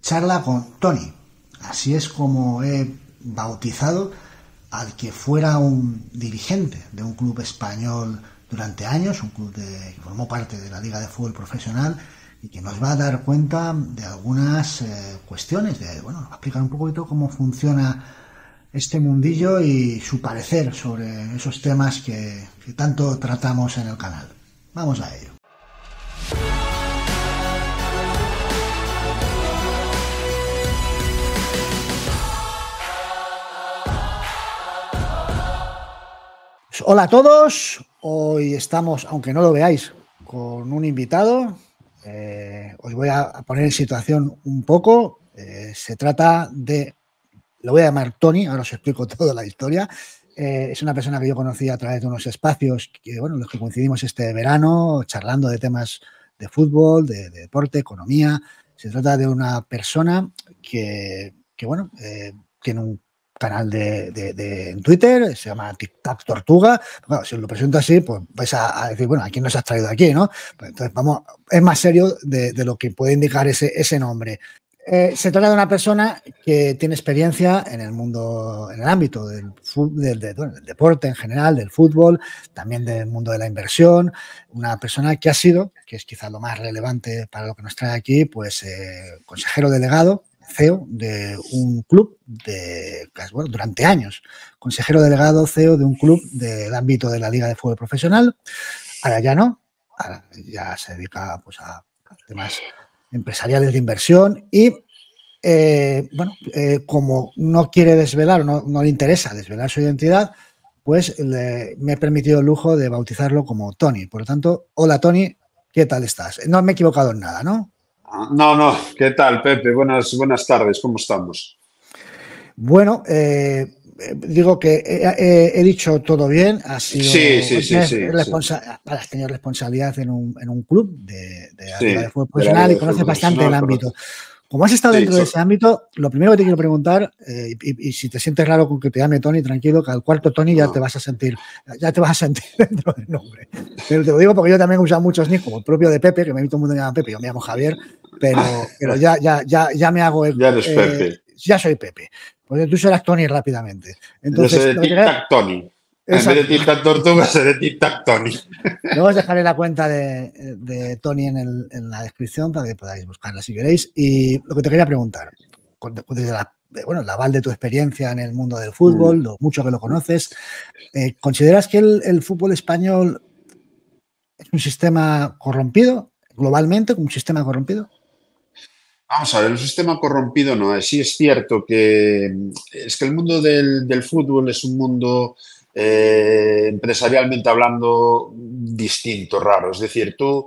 charla con Tony. Así es como he bautizado al que fuera un dirigente de un club español durante años, un club que formó parte de la Liga de Fútbol Profesional y que nos va a dar cuenta de algunas cuestiones, nos va a explicar un poquito cómo funciona este mundillo y su parecer sobre esos temas que tanto tratamos en el canal. Vamos a ello. Hola a todos, hoy estamos, aunque no lo veáis, con un invitado. Os voy a poner en situación un poco. Se trata de, lo voy a llamar Tony, ahora os explico toda la historia. Es una persona que yo conocí a través de unos espacios que, en los que coincidimos este verano, charlando de temas de fútbol, de deporte, economía. Se trata de una persona que tiene un canal en Twitter, se llama TikTok Tortuga. Bueno, si os lo presento así, pues vais a decir, ¿a quién nos has traído aquí, no? Pues entonces, es más serio de lo que puede indicar ese nombre. Se trata de una persona que tiene experiencia en el mundo, en el ámbito del deporte en general, del fútbol, también del mundo de la inversión. Una persona que es quizás lo más relevante para lo que nos trae aquí, pues consejero delegado, CEO de un club durante años, consejero delegado, CEO de un club del ámbito de la Liga de Fútbol Profesional. Ahora ya no, ahora ya se dedica a temas empresariales de inversión y como no quiere desvelar, no le interesa desvelar su identidad, pues me he permitido el lujo de bautizarlo como Tony. Por lo tanto, hola Tony, ¿qué tal estás? No me he equivocado en nada, ¿no? No, ¿qué tal, Pepe? Buenas tardes, ¿cómo estamos? Bueno, digo que he dicho todo bien, has sido has tenido responsabilidad en un club de la Liga de Fútbol Profesional y conoces bastante el ámbito. Como has estado dentro de ese ámbito, lo primero que te quiero preguntar, y si te sientes raro con que te llame Tony, tranquilo, que al cuarto Tony ya te vas a sentir dentro del nombre. Pero te lo digo porque yo también he usado muchos nick, como el propio de Pepe, que me todo el mundo llama Pepe, yo me llamo Javier, pero ya me hago... Ya eres Pepe. Ya soy Pepe. Pues tú serás Tony rápidamente. Entonces, yo soy de Tic-Tac Tony. En vez de Tic-Tac Tortuga, seré Tic-Tac Tony. Luego os dejaré la cuenta de Tony en la descripción para que podáis buscarla si queréis. Y lo que te quería preguntar, desde el aval de tu experiencia en el mundo del fútbol, lo mucho que lo conoces, ¿consideras que el fútbol español es un sistema corrompido, globalmente, un sistema corrompido? Vamos a ver, un sistema corrompido no es. Sí es cierto que el mundo del fútbol es un mundo empresarialmente hablando distinto, raro. Es decir, tú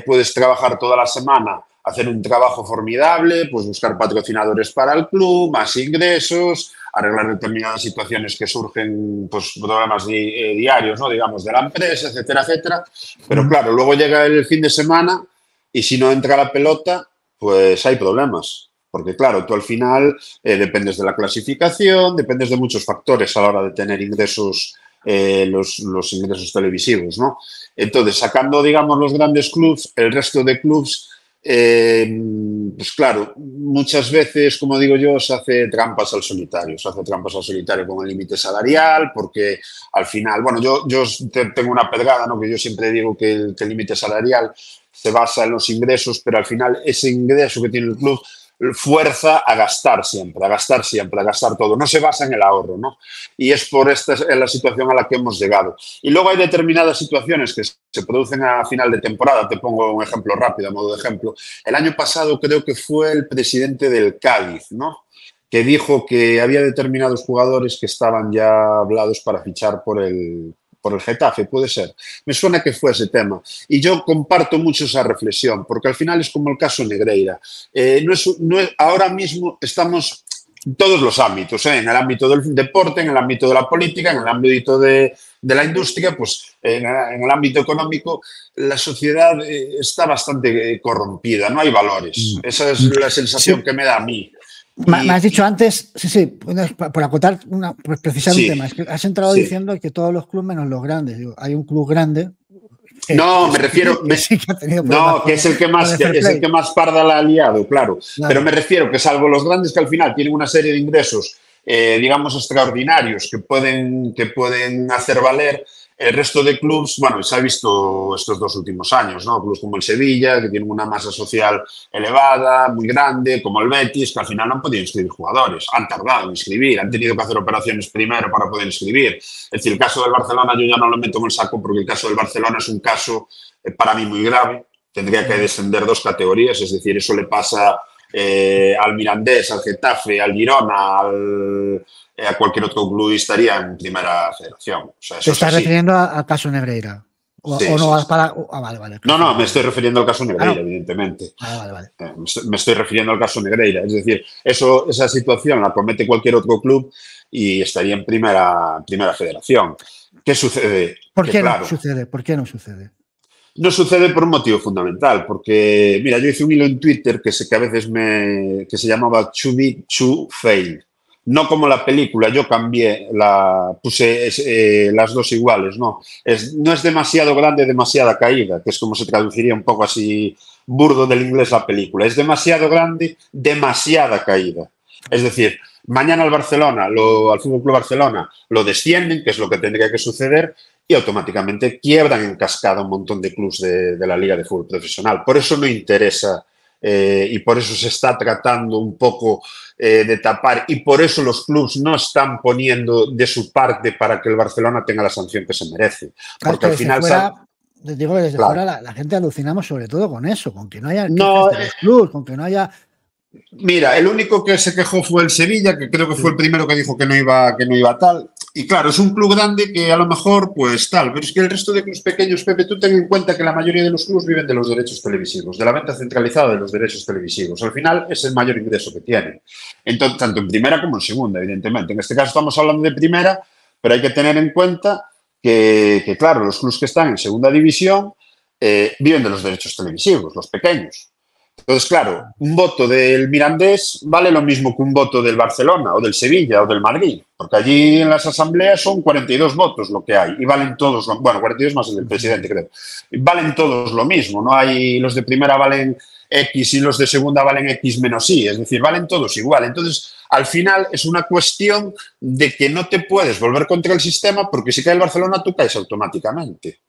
puedes trabajar toda la semana, hacer un trabajo formidable, pues buscar patrocinadores para el club, más ingresos, arreglar determinadas situaciones que surgen, pues problemas diarios, ¿no? Digamos, de la empresa, etcétera, etcétera. Pero claro, luego llega el fin de semana y si no entra la pelota, pues hay problemas. Porque, claro, tú al final dependes de la clasificación, dependes de muchos factores a la hora de tener ingresos, los ingresos televisivos, ¿no? Entonces, sacando, digamos, los grandes clubs, el resto de clubs, pues claro, muchas veces, como digo yo, se hace trampas al solitario. Se hace trampas al solitario con el límite salarial, porque al final, yo tengo una pedrada, ¿no? Que yo siempre digo que el límite salarial se basa en los ingresos, pero al final ese ingreso que tiene el club fuerza a gastar siempre, a gastar todo. No se basa en el ahorro, ¿no? Y es por esta la situación a la que hemos llegado. Y luego hay determinadas situaciones que se producen a final de temporada. Te pongo un ejemplo rápido, a modo de ejemplo. El año pasado creo que fue el presidente del Cádiz, ¿no? Que dijo que había determinados jugadores que estaban ya hablados para fichar por el Getafe, puede ser. Me suena que fue ese tema. Y yo comparto mucho esa reflexión, porque al final es como el caso Negreira. Ahora mismo estamos en todos los ámbitos, en el ámbito del deporte, en el ámbito de la política, en el ámbito de la industria, pues en el ámbito económico, la sociedad está bastante corrompida, no hay valores. Esa es la sensación que me da a mí. Me has dicho antes, por acotar, por precisar un tema, es que has entrado diciendo que todos los clubes menos los grandes. Digo, hay un club grande, No, me refiero... sí que ha tenido no, que es el que más parda la ha liado, claro. Pero me refiero que salvo los grandes que al final tienen una serie de ingresos, digamos, extraordinarios que pueden hacer valer, el resto de clubs, bueno, se ha visto estos 2 últimos años, ¿no? Clubs como el Sevilla, que tienen una masa social elevada, muy grande, como el Betis, que al final no han podido inscribir jugadores, han tardado en inscribir, han tenido que hacer operaciones primero para poder inscribir. Es decir, el caso del Barcelona yo ya no lo meto en el saco porque el caso del Barcelona es un caso para mí muy grave, tendría que descender 2 categorías, es decir, eso le pasa al Mirandés, al Getafe, al Girona, a cualquier otro club estaría en primera federación. O sea, ¿Te estás refiriendo al caso Negreira? ¿O no? Vale. No, me estoy refiriendo al caso Negreira, evidentemente. Vale. Me estoy refiriendo al caso Negreira. Es decir, esa situación la comete cualquier otro club y estaría en primera federación. ¿Qué sucede? ¿Por qué no sucede? ¿Por qué no sucede? No sucede por un motivo fundamental, porque, mira, yo hice un hilo en Twitter que a veces que se llamaba Too Big to Fail. No como la película, yo puse las 2 iguales, ¿no? No es demasiado grande, demasiada caída, que es como se traduciría un poco así burdo del inglés la película. Es demasiado grande, demasiada caída. Es decir, mañana al Barcelona, al Fútbol Club Barcelona, lo descienden, que es lo que tendría que suceder, y automáticamente quiebran en cascada un montón de clubes de la Liga de Fútbol Profesional. Por eso no interesa y por eso se está tratando un poco de tapar y por eso los clubes no están poniendo de su parte para que el Barcelona tenga la sanción que se merece. Porque al final... Digo que desde fuera la gente alucinamos sobre todo con eso, con que no haya quejas de los clubes, con que no haya... Mira, el único que se quejó fue el Sevilla, que creo que fue el primero que dijo que no iba tal. Y claro, es un club grande que a lo mejor, pues tal, pero es que el resto de clubes pequeños, Pepe, tú ten en cuenta que la mayoría de los clubes viven de los derechos televisivos, de la venta centralizada de los derechos televisivos. Al final es el mayor ingreso que tienen. Entonces, tanto en primera como en segunda, evidentemente. En este caso estamos hablando de primera, pero hay que tener en cuenta que claro, los clubes que están en segunda división viven de los derechos televisivos, los pequeños. Entonces, claro, un voto del Mirandés vale lo mismo que un voto del Barcelona o del Sevilla o del Madrid, porque allí en las asambleas son 42 votos lo que hay y valen todos, bueno, 42 más el del presidente, creo, valen todos lo mismo, no hay, los de primera valen X y los de segunda valen X menos Y, es decir, valen todos igual. Entonces, al final es una cuestión de que no te puedes volver contra el sistema porque si cae el Barcelona tú caes automáticamente.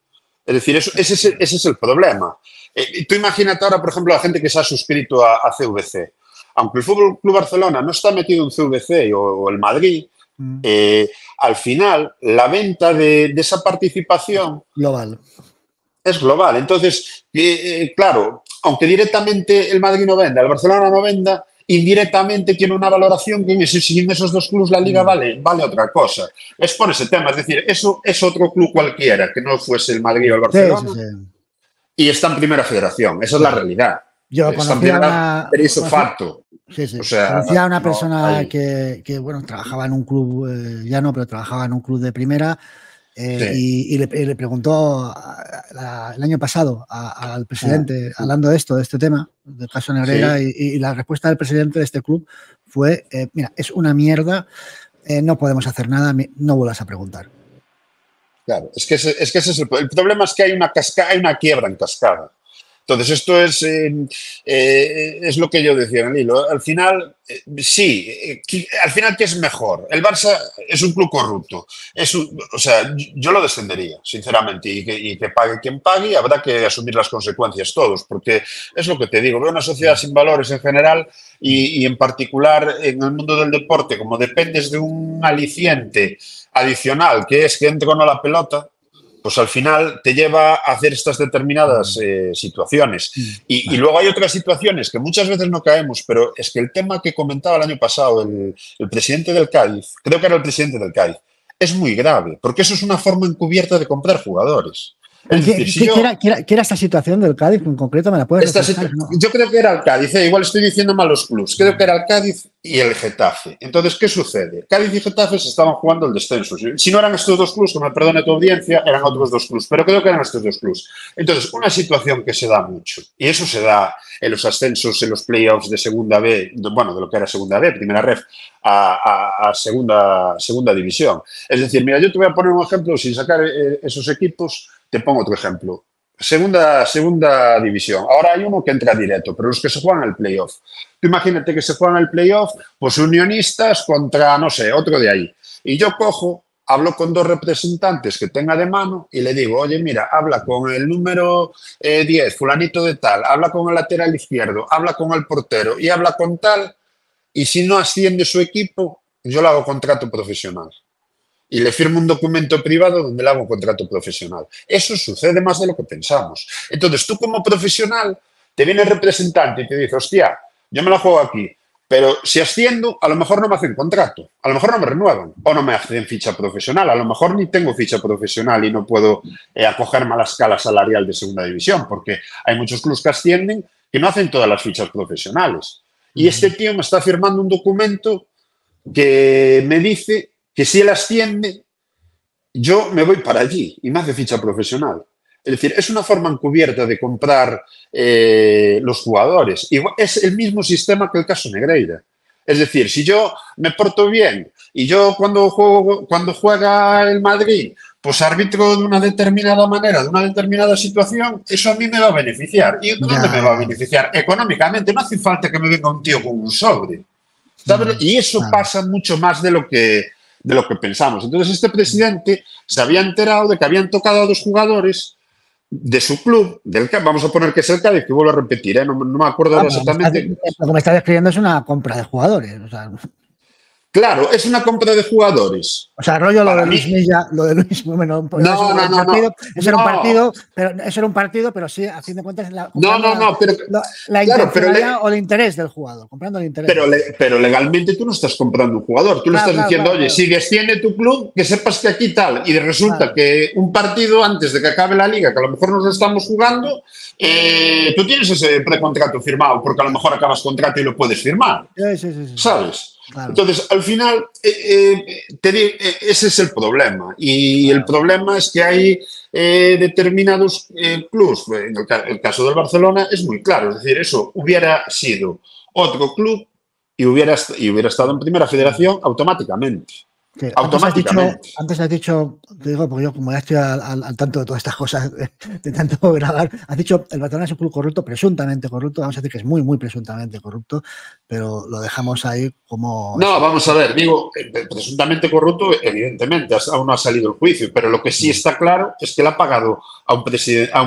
Es decir, ese es el problema. Tú imagínate ahora, por ejemplo, la gente que se ha suscrito a CVC. Aunque el Fútbol Club Barcelona no está metido en CVC o el Madrid, al final la venta de esa participación es global. Entonces, claro, aunque directamente el Madrid no venda, el Barcelona no venda, indirectamente tiene una valoración que si en esos 2 clubes la liga vale otra cosa. Es por ese tema, es decir, eso es otro club cualquiera, que no fuese el Madrid o el Barcelona, sí. Y está en primera federación, esa es la realidad. Yo conocía conocía a una persona que, bueno, trabajaba en un club, ya no, pero trabajaba en un club de primera. Y le preguntó el año pasado al presidente, hablando de este tema, del caso Negreira, y la respuesta del presidente de este club fue, mira, es una mierda, no podemos hacer nada, no vuelvas a preguntar. Claro, es que ese es el problema, es que hay una quiebra en cascada. Entonces, esto es lo que yo decía en el hilo. Al final, al final, ¿qué es mejor? El Barça es un club corrupto. O sea, yo lo descendería, sinceramente, y que pague quien pague, y habrá que asumir las consecuencias todos, porque es lo que te digo, veo una sociedad sin valores en general y en particular en el mundo del deporte, como dependes de un aliciente adicional, que es que entre o no la pelota, pues al final te lleva a hacer estas determinadas situaciones. Y luego hay otras situaciones que muchas veces no caemos, pero es que el tema que comentaba el año pasado el presidente del Cádiz, creo que era el presidente del Cádiz, es muy grave, porque eso es una forma encubierta de comprar jugadores. Es decir, ¿qué era esta situación del Cádiz en concreto? ¿Me la puedes refrescar? Yo creo que era el Cádiz, igual estoy diciendo mal los clubs, creo que era el Cádiz y el Getafe. Entonces, ¿qué sucede? Cádiz y Getafe se estaban jugando el descenso. Si no eran estos 2 clubs, que me perdone tu audiencia, eran otros 2 clubs, pero creo que eran estos 2 clubs. Entonces, una situación que se da mucho, y eso se da en los ascensos, en los playoffs de segunda B, bueno, de lo que era segunda B, primera ref, a segunda división. Es decir, mira, yo te voy a poner un ejemplo, sin sacar esos equipos, te pongo otro ejemplo. segunda división. Ahora hay uno que entra directo, pero los que se juegan el playoff. Tú imagínate que se juegan el playoff, pues Unionistas contra, no sé, otro de ahí. Y yo cojo, hablo con 2 representantes que tenga de mano y le digo, oye, mira, habla con el número 10, fulanito de tal, habla con el lateral izquierdo, habla con el portero y habla con tal, y si no asciende su equipo, yo le hago contrato profesional. Y le firmo un documento privado donde le hago un contrato profesional. Eso sucede más de lo que pensamos. Entonces, tú como profesional, te viene el representante y te dice, hostia, yo me la juego aquí, pero si asciendo, a lo mejor no me hacen contrato, a lo mejor no me renuevan o no me hacen ficha profesional, a lo mejor ni tengo ficha profesional y no puedo acogerme a la escala salarial de segunda división, porque hay muchos clubes que ascienden que no hacen todas las fichas profesionales. Y este tío me está firmando un documento que me dice que si él asciende, yo me voy para allí y me hace ficha profesional. Es decir, es una forma encubierta de comprar los jugadores. Y es el mismo sistema que el caso Negreira. Es decir, si yo me porto bien y yo cuando juega el Madrid, pues arbitro de una determinada manera, de una determinada situación, eso a mí me va a beneficiar. ¿Y dónde me va a beneficiar? Económicamente. No hace falta que me venga un tío con un sobre. ¿Sabes? Y eso pasa mucho más de lo que pensamos. Entonces, este presidente se había enterado de que habían tocado a 2 jugadores de su club, vamos a poner que es el Cádiz, que vuelvo a repetir, no me acuerdo ahora exactamente. Lo que me estás describiendo es una compra de jugadores. O sea, claro, es una compra de jugadores. O sea, rollo lo de Luis Milla, lo de Luis. Bueno, no. Eso era un partido, pero sí, a fin de cuentas, la intencionalidad o el interés del jugador, comprando el interés. Pero legalmente tú no estás comprando un jugador, tú le estás diciendo, oye, si desciende tu club, que sepas que aquí tal, y resulta que un partido antes de que acabe la liga, que a lo mejor nos lo estamos jugando, tú tienes ese precontrato firmado, porque a lo mejor acabas contrato y lo puedes firmar. Sí. ¿Sabes? Claro. Entonces, al final, ese es el problema. Y el problema es que hay determinados clubes. En el caso del Barcelona es muy claro. Es decir, eso hubiera sido otro club y hubiera estado en primera federación automáticamente. Sí, antes has dicho, te digo, porque yo como ya estoy al tanto de todas estas cosas, de tanto grabar, has dicho el Barcelona es un club corrupto, presuntamente corrupto, vamos a decir que es muy, muy presuntamente corrupto, pero lo dejamos ahí como... No, vamos a ver, digo, presuntamente corrupto, evidentemente, aún no ha salido el juicio, pero lo que sí está claro es que le ha pagado a un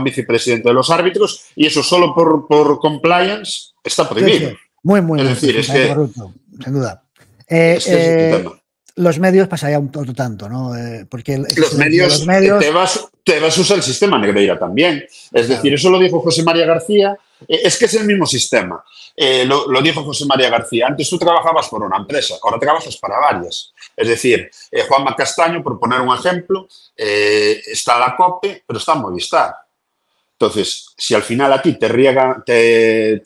vicepresidente de los árbitros y eso solo por compliance está prohibido. Sí. Muy, muy, es decir, es que corrupto, sin duda. Es tema. Los medios pasaría otro tanto, ¿no? Porque los medios te vas a usar el sistema Negreira también. Es decir, eso lo dijo José María García. Es que es el mismo sistema. Lo dijo José María García. Antes tú trabajabas por una empresa, ahora trabajas para varias. Es decir, Juanma Castaño, por poner un ejemplo, está la COPE, pero está Movistar. Entonces, si al final a ti te riegan de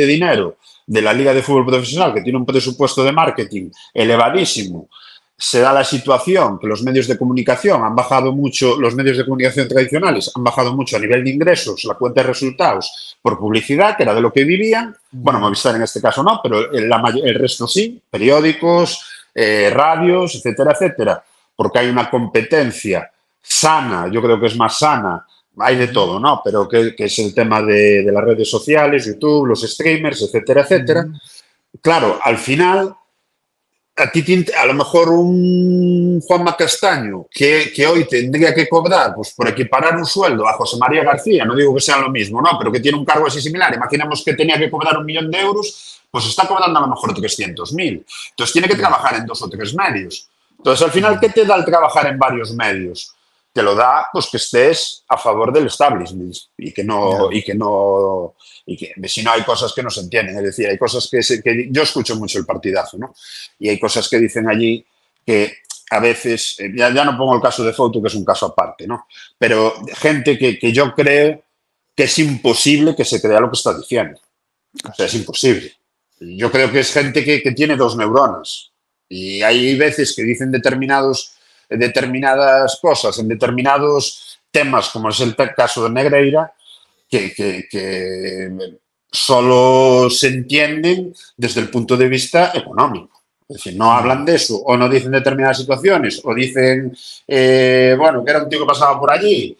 dinero de la Liga de Fútbol Profesional, que tiene un presupuesto de marketing elevadísimo, se da la situación que los medios de comunicación han bajado mucho, los medios de comunicación tradicionales han bajado mucho a nivel de ingresos, la cuenta de resultados por publicidad, que era de lo que vivían. Bueno, Movistar en este caso no, pero el resto sí, periódicos, radios, etcétera, etcétera, porque hay una competencia sana, yo creo que es más sana. Hay de todo, ¿no? Pero que es el tema de las redes sociales, YouTube, los streamers, etcétera, etcétera. Claro, al final, a lo mejor un Juanma Castaño que hoy tendría que cobrar, pues por equiparar un sueldo a José María García, no digo que sea lo mismo, ¿no? Pero que tiene un cargo así similar. Imaginemos que tenía que cobrar 1 millón de euros, pues está cobrando a lo mejor 300.000. Entonces tiene que trabajar en 2 o 3 medios. Entonces, al final, ¿qué te da el trabajar en varios medios? Te lo da, pues, que estés a favor del establishment y que si no hay cosas que no se entienden. Es decir, hay cosas que yo escucho mucho el partidazo, ¿no? Y hay cosas que dicen allí que a veces, ya no pongo el caso de Fouto, que es un caso aparte, ¿no? Pero gente que yo creo que es imposible que se crea lo que está diciendo. O sea, es imposible. Yo creo que es gente que tiene 2 neuronas. Y hay veces que dicen determinadas cosas en determinados temas, como es el caso de Negreira, que solo se entienden desde el punto de vista económico. Es decir, no hablan de eso, o no dicen determinadas situaciones, o dicen, bueno, que era un tío que pasaba por allí.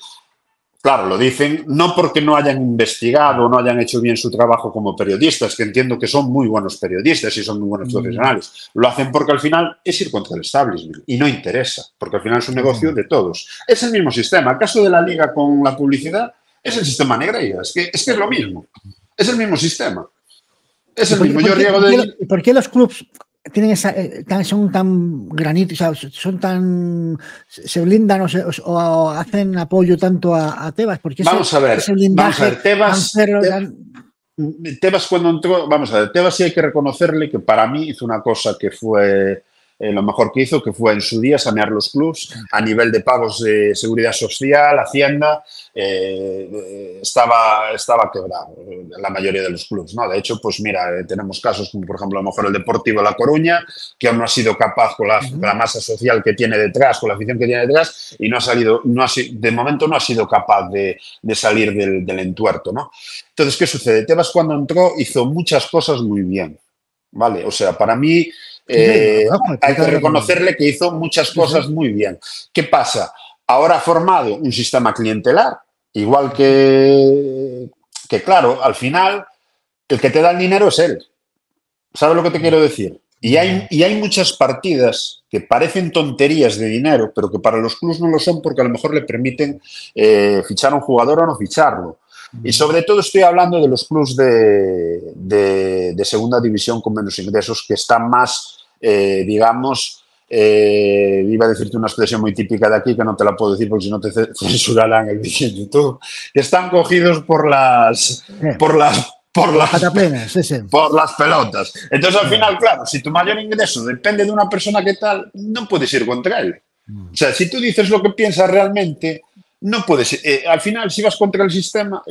Claro, lo dicen no porque no hayan investigado o no hayan hecho bien su trabajo como periodistas, que entiendo que son muy buenos periodistas y son muy buenos profesionales. Lo hacen porque al final es ir contra el establishment y no interesa, porque al final es un negocio de todos. Es el mismo sistema. El caso de la liga con la publicidad es el sistema Negreira. Es que es lo mismo. Es el mismo sistema. Es el mismo. Yo riego de... ¿Por qué los clubs tienen son tan granitos, o sea, son tan, se blindan o hacen apoyo tanto a Tebas? Porque vamos a ver, Tebas cuando entró, vamos a ver, Tebas sí hay que reconocerle que para mí hizo una cosa que fue lo mejor que hizo, que fue en su día sanear los clubs a nivel de pagos de seguridad social, Hacienda, estaba quebrado la mayoría de los clubs, ¿no? De hecho, pues mira, tenemos casos como por ejemplo a lo mejor el Deportivo La Coruña, que aún no ha sido capaz con la masa social que tiene detrás, con la afición que tiene detrás, y de momento no ha sido capaz de salir del entuerto, ¿no? Entonces, ¿qué sucede? Tebas cuando entró hizo muchas cosas muy bien, ¿vale? O sea, para mí hay que reconocerle que hizo muchas cosas muy bien. ¿Qué pasa? Ahora ha formado un sistema clientelar, igual que claro, al final el que te da el dinero es él. ¿Sabes lo que te quiero decir? Y hay muchas partidas que parecen tonterías de dinero, pero que para los clubs no lo son porque a lo mejor le permiten fichar a un jugador o no ficharlo. Y sobre todo estoy hablando de los clubs de segunda división con menos ingresos, que están más, digamos, iba a decirte una expresión muy típica de aquí que no te la puedo decir porque si no te censurarán el vídeo en YouTube, que están cogidos por las pelotas. Entonces, al final, claro, si tu mayor ingreso depende de una persona que tal, no puedes ir contra él. O sea, si tú dices lo que piensas realmente, no puedes. Al final, si vas contra el sistema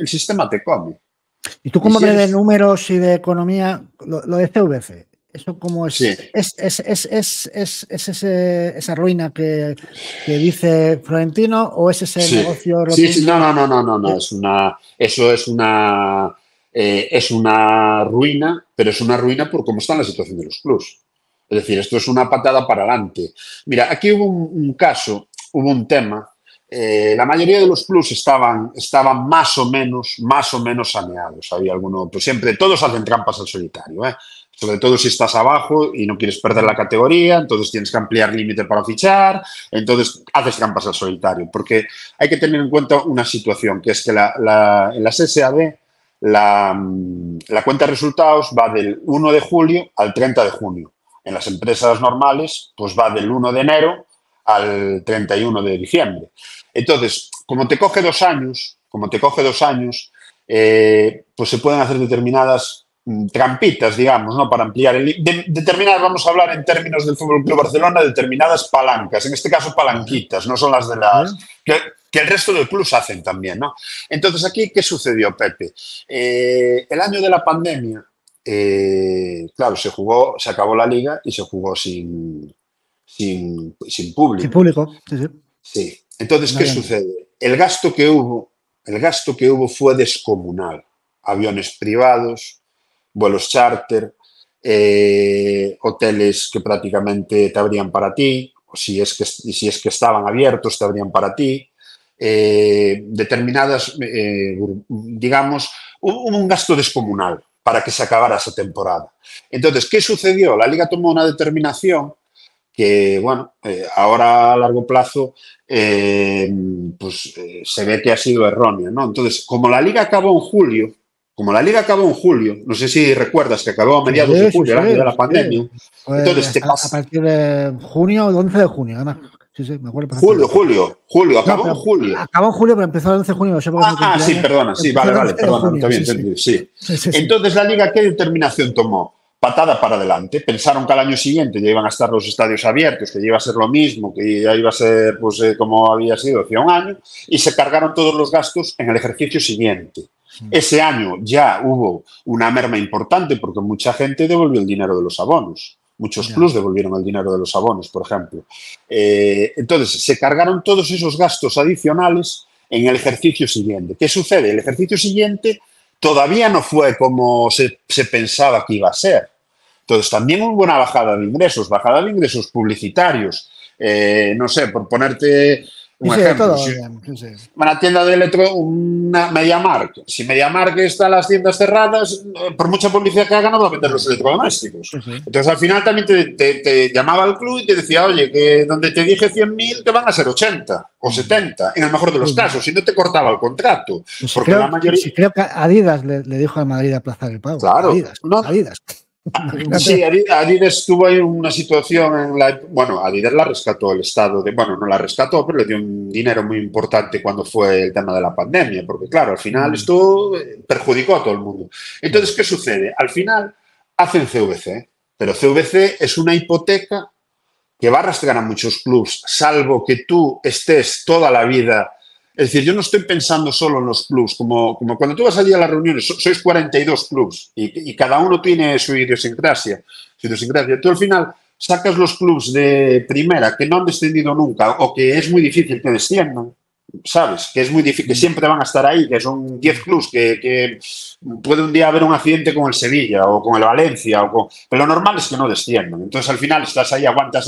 te come. ¿Y tú cómo ves de números y de economía lo de CVC? ¿Eso cómo es? Sí. ¿Es esa ruina que dice Florentino o es ese negocio? Sí, no. Eso es una ruina, pero es una ruina por cómo está la situación de los clubs. Es decir, esto es una patada para adelante. Mira, aquí hubo un tema. La mayoría de los clubs estaban más o menos saneados. Había alguno, pues siempre, todos hacen trampas al solitario, sobre todo si estás abajo y no quieres perder la categoría, entonces tienes que ampliar límite para fichar, entonces haces trampas al solitario, porque hay que tener en cuenta una situación, que es que en las SAD la cuenta de resultados va del 1 de julio al 30 de junio. En las empresas normales, pues va del 1 de enero al 31 de diciembre. Entonces, como te coge 2 años, pues se pueden hacer determinadas trampitas, digamos, ¿no? Para ampliar determinadas, vamos a hablar en términos del Fútbol Club Barcelona, determinadas palancas, en este caso palanquitas, no son las de las que el resto del club hacen también, ¿no? Entonces, aquí, ¿qué sucedió, Pepe? El año de la pandemia, claro, se acabó la liga y se jugó sin público. Sin público, sí. Sí. Entonces, ¿qué sucede? El gasto que hubo fue descomunal. Aviones privados, vuelos charter, hoteles que prácticamente te abrían para ti, o si es que estaban abiertos, te abrían para ti. Determinadas, digamos, hubo un gasto descomunal para que se acabara esa temporada. Entonces, ¿qué sucedió? La Liga tomó una determinación que, bueno, ahora a largo plazo se ve que ha sido errónea, ¿no? Entonces, como la Liga acabó en julio, no sé si recuerdas que acabó a mediados de julio, el año de la pandemia. Entonces, a partir de junio, el 11 de junio, además. Sí, me acuerdo. Julio, acabó en julio. Acabó en julio, pero empezó el 11 de junio. No sé sí, perdona, sí, vale, perdona, está bien, sí. Entonces, la Liga, ¿qué determinación tomó? Patada para adelante. Pensaron que al año siguiente ya iban a estar los estadios abiertos, que ya iba a ser lo mismo, que ya iba a ser pues como había sido hacía un año, y se cargaron todos los gastos en el ejercicio siguiente. Ese año ya hubo una merma importante porque mucha gente devolvió el dinero de los abonos. Muchos clubs devolvieron el dinero de los abonos, por ejemplo. Entonces, se cargaron todos esos gastos adicionales en el ejercicio siguiente. ¿Qué sucede? El ejercicio siguiente todavía no fue como se pensaba que iba a ser. Entonces, también hubo una bajada de ingresos publicitarios. No sé, por ponerte Un Sí, ejemplo. todo bien. Sí. Una tienda de electro, una MediaMarkt. Si MediaMarkt está las tiendas cerradas, por mucha publicidad que haga, no va a vender los electrodomésticos. Sí. Entonces, al final también te llamaba al club y te decía, oye, que donde te dije 100.000, te van a ser 80 o 70, en el mejor de los casos, si no te cortaba el contrato. Pues porque la mayoría... creo que Adidas le dijo al Madrid aplazar el pago. Claro. Adidas. Sí, Adidas tuvo ahí una situación en la... Bueno, Adidas la rescató el Estado, bueno, no la rescató, pero le dio un dinero muy importante cuando fue el tema de la pandemia, porque claro, al final esto perjudicó a todo el mundo. Entonces, ¿qué sucede? Al final hacen CVC, pero CVC es una hipoteca que va a arrastrar a muchos clubs, salvo que tú estés toda la vida... Es decir, yo no estoy pensando solo en los clubs, como cuando tú vas allí a las reuniones, sois 42 clubs y cada uno tiene su idiosincrasia. Tú al final sacas los clubs de primera que no han descendido nunca o que es muy difícil que desciendan, ¿sabes? Que es muy difícil, que siempre van a estar ahí, que son 10 clubs, que puede un día haber un accidente con el Sevilla o con el Valencia, pero lo normal es que no desciendan. Entonces, al final estás ahí, aguantas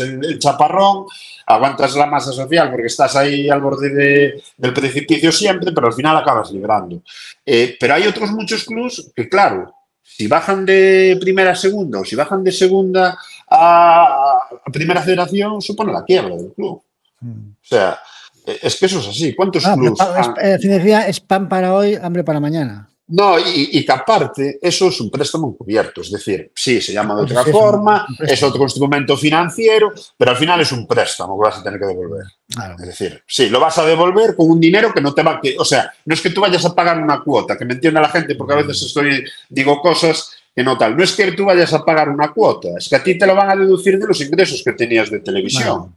el chaparrón, aguantas la masa social porque estás ahí al borde del precipicio siempre, pero al final acabas librando. Pero hay otros muchos clubs que, claro, si bajan de primera a segunda o si bajan de segunda a primera federación, supone la quiebra del club. O sea, es que eso es así. ¿Cuántos clubs? Es pan para hoy, hambre para mañana. No, y que aparte, eso es un préstamo encubierto. Es decir, sí, se llama de otra forma, es otro instrumento financiero, pero al final es un préstamo que vas a tener que devolver. Claro. Es decir, sí, lo vas a devolver con un dinero que no te va... O sea, no es que tú vayas a pagar una cuota, que me entienda la gente, porque a veces digo cosas que no tal. No es que tú vayas a pagar una cuota, es que a ti te lo van a deducir de los ingresos que tenías de televisión. Claro.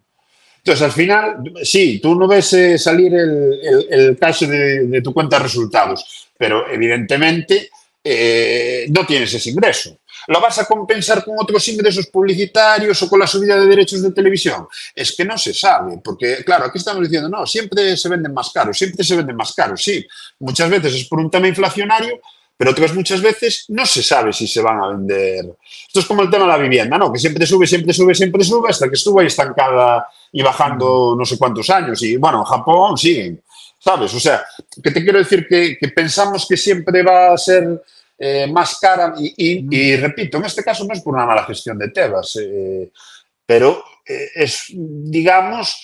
Entonces, al final, sí, tú no ves salir el caso de tu cuenta de resultados, pero evidentemente no tienes ese ingreso. ¿Lo vas a compensar con otros ingresos publicitarios o con la subida de derechos de televisión? Es que no se sabe, porque, claro, aquí estamos diciendo, no, siempre se venden más caros, sí. Muchas veces es por un tema inflacionario, pero otras muchas veces no se sabe si se van a vender. Esto es como el tema de la vivienda, ¿no? Que siempre sube, hasta que estuvo ahí estancada y bajando no sé cuántos años. Y, bueno, en Japón siguen, ¿sabes? O sea, que te quiero decir que pensamos que siempre va a ser más cara y repito, en este caso no es por una mala gestión de Tebas, pero es, digamos...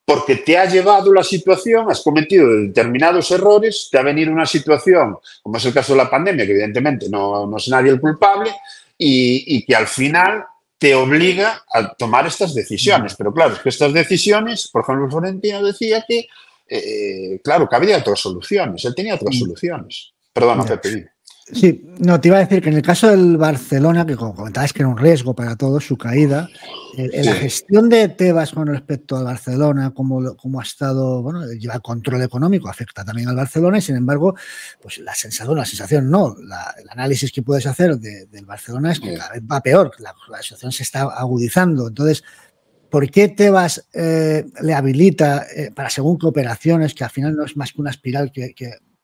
porque te ha llevado la situación, has cometido determinados errores, te ha venido una situación, como es el caso de la pandemia, que evidentemente no es nadie el culpable, y que al final te obliga a tomar estas decisiones. Pero claro, es que estas decisiones, por ejemplo, Florentino decía que, claro, que había otras soluciones, él tenía otras soluciones. Perdona, Pepe, dime. Sí, no, te iba a decir que en el caso del Barcelona, que como comentabas que era un riesgo para todos su caída, la gestión de Tebas con respecto al Barcelona, cómo ha estado, bueno, lleva el control económico, afecta también al Barcelona y sin embargo, pues la sensación no, el análisis que puedes hacer del Barcelona es que cada vez va peor, la situación se está agudizando. Entonces, ¿por qué Tebas le habilita para según qué operaciones, que al final no es más que una espiral que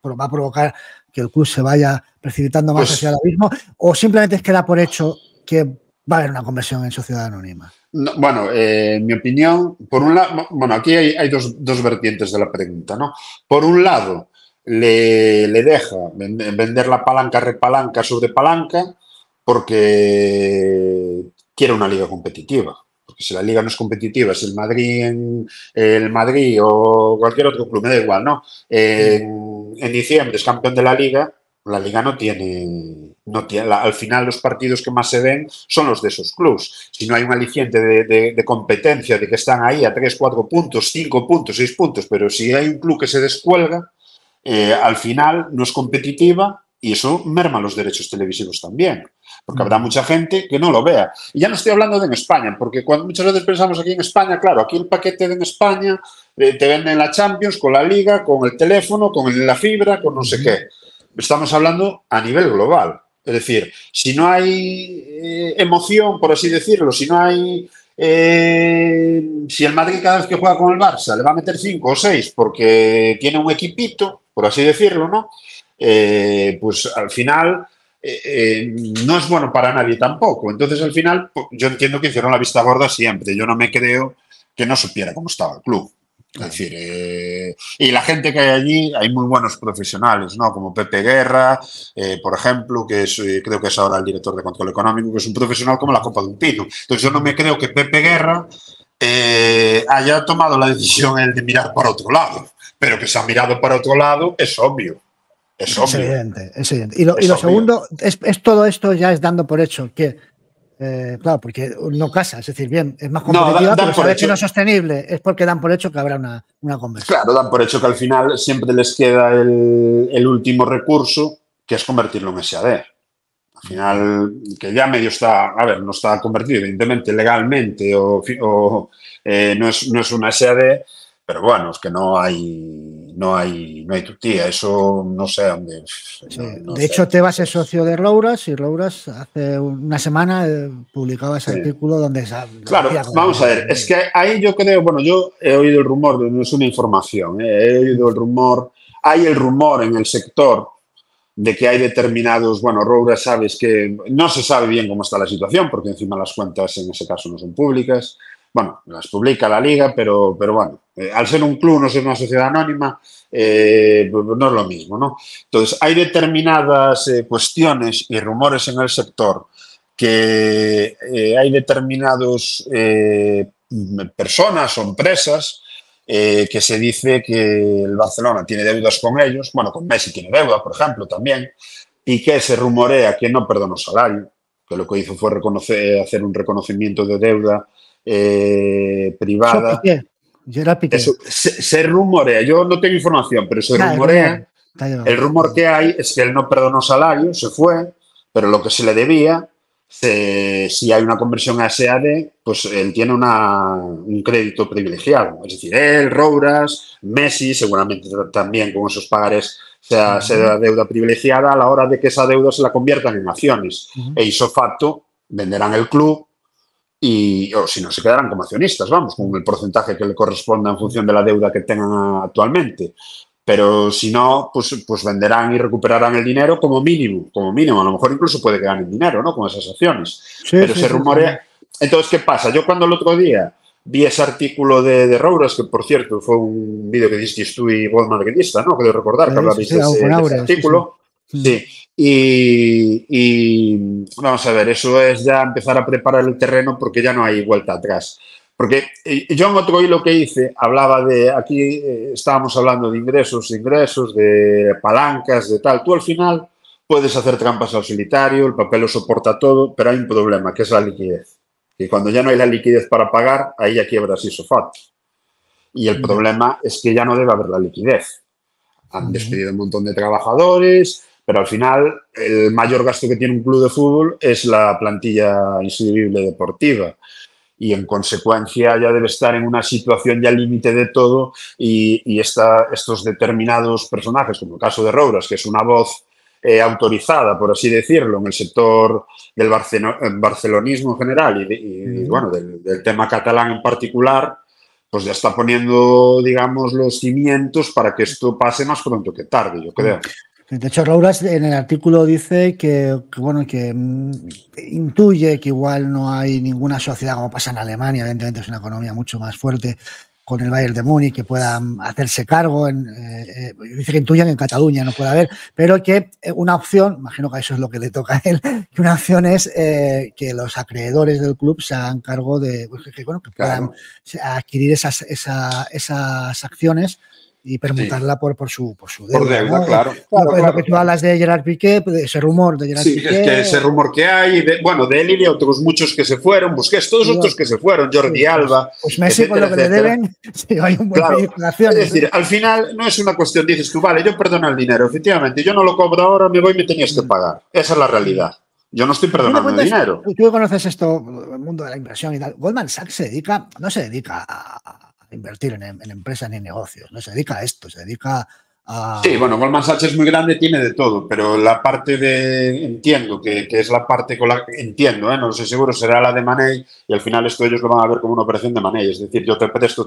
va a provocar que el club se vaya precipitando más hacia el abismo, o simplemente es que da por hecho que va a haber una conversión en sociedad anónima? No, bueno, en mi opinión, por un lado, bueno, aquí hay dos vertientes de la pregunta, ¿no? Por un lado, le deja vender la palanca, repalanca sobre palanca, porque quiere una liga competitiva. Porque si la liga no es competitiva, si el Madrid o cualquier otro club, me da igual, ¿no? En diciembre es campeón de la liga no tiene al final los partidos que más se ven son los de esos clubs. Si no hay un aliciente de competencia, de que están ahí a 3, 4 puntos, 5 puntos, 6 puntos, pero si hay un club que se descuelga, al final no es competitiva y eso merma los derechos televisivos también. Porque habrá mucha gente que no lo vea. Y ya no estoy hablando de en España, porque muchas veces pensamos aquí en España, claro, aquí el paquete de en España te venden la Champions con la Liga, con el teléfono, con la fibra, con no sé qué. Estamos hablando a nivel global. Es decir, si no hay emoción, por así decirlo, si no hay... si el Madrid cada vez que juega con el Barça le va a meter 5 o 6 porque tiene un equipito, por así decirlo, ¿no? Pues al final... no es bueno para nadie tampoco. Entonces, al final, yo entiendo que hicieron la vista gorda siempre. Yo no me creo que no supiera cómo estaba el club. Es decir, y la gente que hay allí, hay muy buenos profesionales, ¿no? Como Pepe Guerra, por ejemplo, que es, creo que es ahora el director de control económico, que es un profesional como la copa de un pino. Entonces yo no me creo que Pepe Guerra haya tomado la decisión de mirar para otro lado, pero que se ha mirado para otro lado es obvio. Es obvio. Evidente, es evidente. Y lo segundo, es todo esto ya es dando por hecho que claro, porque no casa, es decir, bien, es más competitiva, pero sabes que no es sostenible, es porque dan por hecho que habrá una conversión. Claro, dan por hecho que al final siempre les queda el último recurso, que es convertirlo en SAD. Al final, que ya medio está, a ver, no está convertido, evidentemente, legalmente, o no es una SAD, pero bueno, es que no hay tutía, eso no sé dónde. Sí. De hecho, Tebas es socio de Rouras y Rouras hace una semana publicaba ese artículo donde... Claro, vamos a ver, es que ahí yo creo, bueno, yo he oído el rumor, no es una información, he oído el rumor, hay el rumor en el sector de que hay determinados, bueno, Rouras sabes que no se sabe bien cómo está la situación, porque encima las cuentas en ese caso no son públicas. Bueno, las publica la Liga, pero bueno, al ser un club, no ser una sociedad anónima, no es lo mismo, ¿no? Entonces, hay determinadas cuestiones y rumores en el sector que hay determinados personas o empresas que se dice que el Barcelona tiene deudas con ellos, bueno, con Messi tiene deuda, por ejemplo, también, y que se rumorea que no perdonó salario, que lo que hizo fue hacer un reconocimiento de deuda privada. Gerard Piqué. Eso, se rumorea, yo no tengo información, pero se rumorea. El rumor que hay es que él no perdonó salario, se fue, pero lo que se le debía, si hay una conversión a SAD, pues él tiene un crédito privilegiado. Es decir, él, Rouras, Messi, seguramente también con esos pagares sea deuda privilegiada a la hora de que esa deuda se la conviertan en acciones. E ipso facto venderán el club o si no, se quedarán como accionistas, vamos, con el porcentaje que le corresponda en función de la deuda que tengan actualmente. Pero si no, pues venderán y recuperarán el dinero como mínimo. A lo mejor incluso puede que ganen dinero, ¿no? Con esas acciones. Sí, pero se rumorea. Sí. Entonces, ¿qué pasa? Yo cuando el otro día vi ese artículo de Rouras, que por cierto fue un vídeo que disteis tú y Goldman Madridista, ¿no? Creo recordar que hablasteis de ese artículo. Sí. Y vamos a ver, eso es ya empezar a preparar el terreno porque ya no hay vuelta atrás. Porque yo en otro hilo que hice hablaba de, aquí estábamos hablando de ingresos, de palancas, de tal. Tú al final puedes hacer trampas al solitario, el papel lo soporta todo, pero hay un problema, que es la liquidez. Y cuando ya no hay la liquidez para pagar, ahí ya quiebras ipso facto. Y el problema es que ya no debe haber la liquidez. Han despedido un montón de trabajadores, pero al final el mayor gasto que tiene un club de fútbol es la plantilla inscribible deportiva. Y en consecuencia ya debe estar en una situación ya límite de todo y estos determinados personajes, como el caso de Rouras, que es una voz autorizada, por así decirlo, en el sector del barcelonismo en general y bueno, del tema catalán en particular, pues ya está poniendo, digamos, los cimientos para que esto pase más pronto que tarde, yo creo. De hecho, Rouras en el artículo dice que intuye que igual no hay ninguna sociedad como pasa en Alemania, evidentemente es una economía mucho más fuerte con el Bayern de Múnich, que puedan hacerse cargo. Dice que intuyen que en Cataluña no puede haber, pero que una opción, imagino que eso es lo que le toca a él, que una opción es que los acreedores del club se hagan cargo de, que puedan adquirir esas acciones y permutarla por su deuda. Por deuda, ¿no? Claro. Lo que tú hablas de Gerard Piqué, ese rumor de Gerard Piqué. Sí, es que ese rumor que hay, de él y de otros muchos que se fueron, Busquets, todos estos que se fueron, Jordi Alba. Pues Messi, etcétera, con lo que le deben, sí, hay un buen acciones. Es decir, al final no es una cuestión, dices tú, vale, yo perdono el dinero, efectivamente, yo no lo cobro ahora, me voy y me tenías que pagar. Esa es la realidad. Yo no estoy perdonando el dinero. Tú conoces esto, el mundo de la inversión y tal. Goldman Sachs no se dedica a invertir en empresas ni en negocios, no se dedica a esto, se dedica a... Sí, bueno, Goldman Sachs es muy grande, tiene de todo, pero la parte entiendo que es la parte con la que entiendo, no sé seguro, será la de Money y al final esto ellos lo van a ver como una operación de Money, es decir, yo te presto,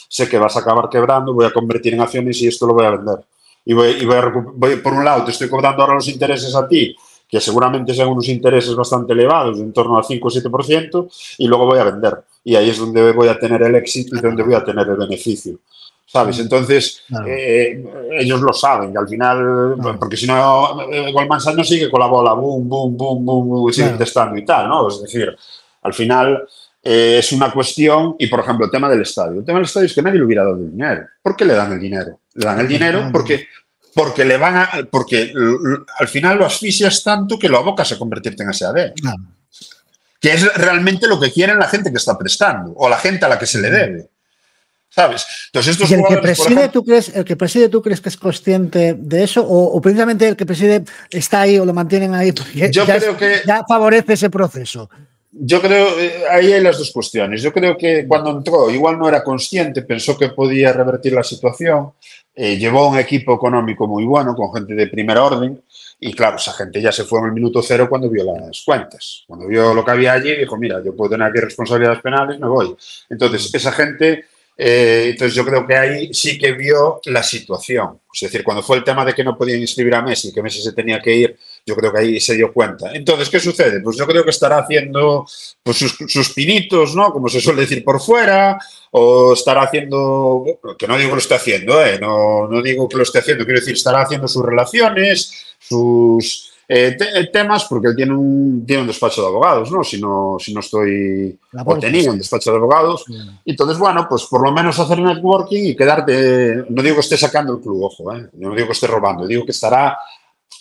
sé que vas a acabar quebrando, voy a convertir en acciones y esto lo voy a vender. Y voy por un lado, te estoy cobrando ahora los intereses a ti, que seguramente sean unos intereses bastante elevados, en torno al 5 o 7%, y luego voy a vender. y ahí es donde voy a tener el éxito y donde voy a tener el beneficio. ¿Sabes? Entonces, ellos lo saben, que al final, porque si no, Goldman Sachs no sigue con la bola, boom, boom, boom, boom, boom, sigue testando y tal, ¿no? Es decir, al final es una cuestión, y por ejemplo, el tema del estadio. El tema del estadio es que nadie le hubiera dado el dinero. ¿Por qué le dan el dinero? Le dan el dinero porque le van a, porque al final lo asfixias tanto que lo abocas a convertirte en SAD. Que es realmente lo que quieren la gente que está prestando, o la gente a la que se le debe. ¿Sabes? Entonces, estos el que preside, ¿tú crees que es consciente de eso? ¿O precisamente el que preside está ahí o lo mantienen ahí porque ya favorece ese proceso? Yo creo, ahí hay las dos cuestiones. Yo creo que cuando entró, igual no era consciente, pensó que podía revertir la situación, llevó un equipo económico muy bueno, con gente de primer orden, y claro, esa gente ya se fue en el minuto cero cuando vio las cuentas. Cuando vio lo que había allí, dijo, mira, yo puedo tener aquí responsabilidades penales, me voy. Entonces, esa gente... entonces yo creo que ahí sí que vio la situación. Es decir, cuando fue el tema de que no podían inscribir a Messi, que Messi se tenía que ir, yo creo que ahí se dio cuenta. Entonces, ¿qué sucede? Pues yo creo que estará haciendo pues, sus pinitos, ¿no? Como se suele decir por fuera, o estará haciendo, que no digo que lo esté haciendo, no digo que lo esté haciendo, quiero decir, estará haciendo sus relaciones, sus... temas, porque él tiene un despacho de abogados, ¿no? Si no estoy... O tenía un despacho de abogados. Entonces, bueno, pues por lo menos hacer networking y quedarte... No digo que esté sacando el club, ojo, no digo que esté robando, digo que estará,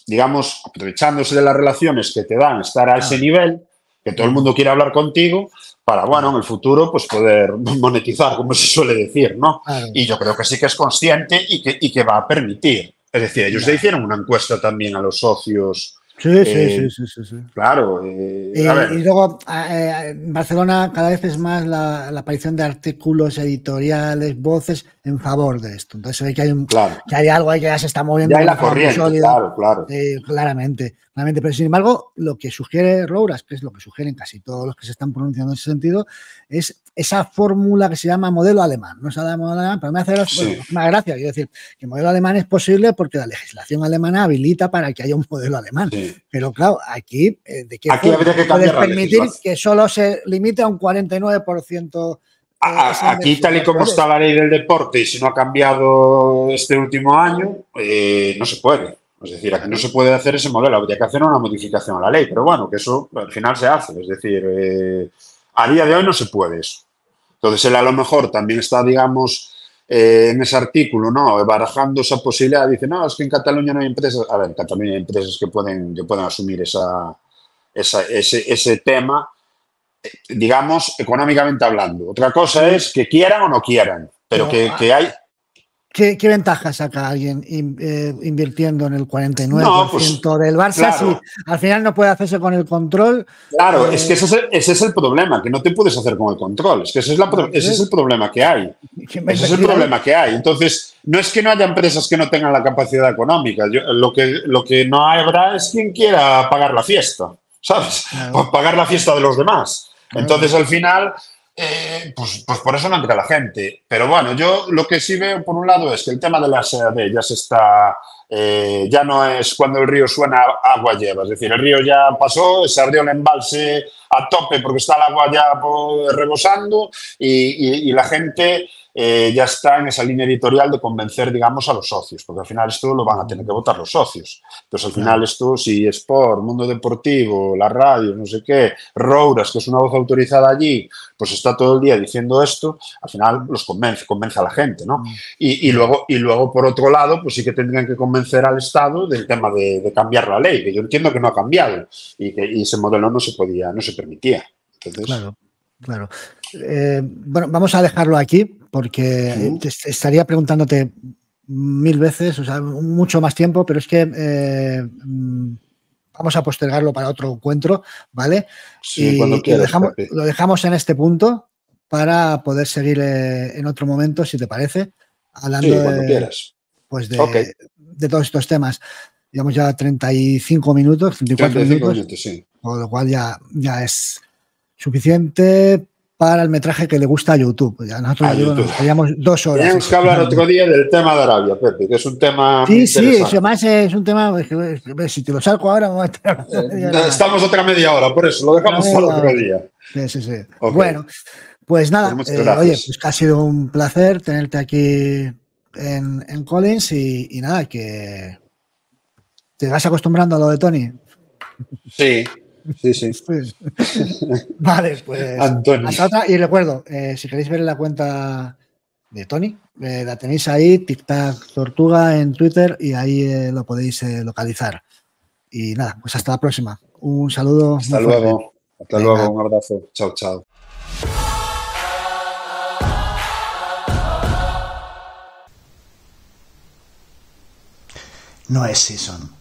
digamos, aprovechándose de las relaciones que te dan, estar a ese nivel, que todo el mundo quiere hablar contigo, para, bueno, en el futuro, pues poder monetizar, como se suele decir, ¿no? Y yo creo que sí que es consciente y que va a permitir. Es decir, ellos le hicieron una encuesta también a los socios. Sí. Claro. Y luego, en Barcelona cada vez es más la aparición de artículos editoriales, voces en favor de esto. Entonces se ve que hay algo ahí que ya se está moviendo. Ya hay la corriente, claro. Claramente. Pero sin embargo, lo que sugiere Rouras, que es lo que sugieren casi todos los que se están pronunciando en ese sentido, es esa fórmula que se llama modelo alemán. No se llama modelo alemán, pero me hace una gracia. Quiero decir, que el modelo alemán es posible porque la legislación alemana habilita para que haya un modelo alemán. Sí. Pero claro, aquí, ¿de qué aquí habría que puedes permitir que solo se limite a un 49%? Aquí, tal y como está la ley del deporte, y si no ha cambiado este último año, no se puede. Es decir, aquí no se puede hacer ese modelo, habría que hacer una modificación a la ley, pero bueno, que eso al final se hace. Es decir, a día de hoy no se puede eso. Entonces, él a lo mejor también está, digamos, en ese artículo, ¿no? Barajando esa posibilidad. Dice, no, es que en Cataluña no hay empresas. A ver, en Cataluña hay empresas que pueden asumir ese tema, digamos, económicamente hablando. Otra cosa es que quieran o no quieran, pero que hay... ¿Qué ventaja saca alguien invirtiendo en el 49% del Barça claro. si al final no puede hacerse con el control? Claro, es que ese es el problema, que no te puedes hacer con el control. Es que ese es el problema que hay. Ese es el problema que hay. Entonces, no es que no haya empresas que no tengan la capacidad económica. Lo que no habrá es quien quiera pagar la fiesta, ¿sabes? Claro. Pagar la fiesta de los demás. Entonces, al final... pues por eso no entra la gente. Pero bueno, yo lo que sí veo por un lado es que el tema de la SAD ya se está, ya no es cuando el río suena, agua lleva. Es decir, el río ya pasó, se abrió el embalse a tope porque está el agua ya rebosando y la gente ya está en esa línea editorial de convencer, digamos, a los socios, porque al final esto lo van a tener que votar los socios. Entonces, al final esto, si Sport, Mundo Deportivo, la radio, no sé qué, Rouras, que es una voz autorizada allí, pues está todo el día diciendo esto, al final los convence a la gente, ¿no? Y luego, por otro lado, pues sí que tendrían que convencer al Estado del tema de cambiar la ley, que yo entiendo que no ha cambiado y que ese modelo no se permitía. Entonces, Claro. Bueno, vamos a dejarlo aquí porque estaría preguntándote 1000 veces, o sea, mucho más tiempo, pero es que vamos a postergarlo para otro encuentro, ¿vale? Sí, cuando quieras, lo dejamos en este punto para poder seguir en otro momento, si te parece, hablando cuando quieras. Pues de todos estos temas. Llevamos ya 35 minutos, 34 minutos, sí. Con lo cual ya es suficiente para el metraje que le gusta a YouTube. Ya nosotros nos queríamos 2 horas. Tenemos que hablar otro día del tema de Arabia, Pepe, que es un tema muy interesante. Sí, además es un tema, si te lo salgo ahora, me voy a estar estamos otra media hora, por eso lo dejamos para otro día. Sí. Okay. Bueno, Pues nada, Pues muchas gracias. oye, pues que ha sido un placer tenerte aquí en Collins y nada, que te vas acostumbrando a lo de Tony. Sí, sí, sí. Vale, pues Antoni. hasta otra. Y recuerdo, si queréis ver la cuenta de Tony, la tenéis ahí, TicTac Tortuga en Twitter y ahí lo podéis localizar. Y nada, pues hasta la próxima. Un saludo Hasta muy fuerte. luego. Hasta Venga. luego. Un abrazo. Chao, chao. No es season.